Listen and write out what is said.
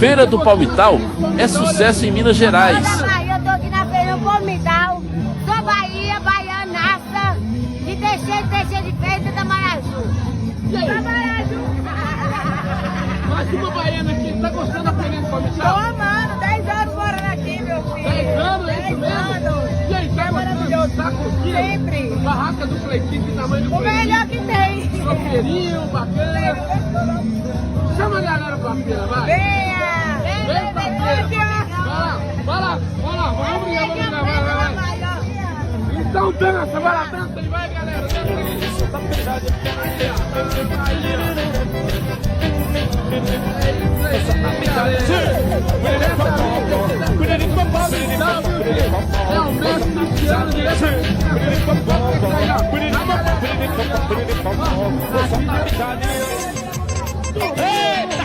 Feira do Palmital é sucesso em Minas Gerais. Da Bahia, eu tô aqui na Feira do Palmital. Sou Bahia, baianaça. De Teixeira de Feita da Maraju. E aí? Da Maraju. Mais uma baiana aqui, tá gostando da Feira do Tô Palmital? amando, 10 anos morando aqui, meu filho. 10 anos, é isso 10 mesmo? anos. E aí, tá maravilhoso. Tá curtindo? Sempre. Barraca do Cleitinho, que tamanho do O melhor Cleitinho. que tem. Chopeirinho, bacana. Chama a galera pra feira, vai. Venha. Vem pra feira. Vai lá, vamos brigar, vai. Então dança, vai lá, dança e vai, galera. É o mestre Cristiano Eita!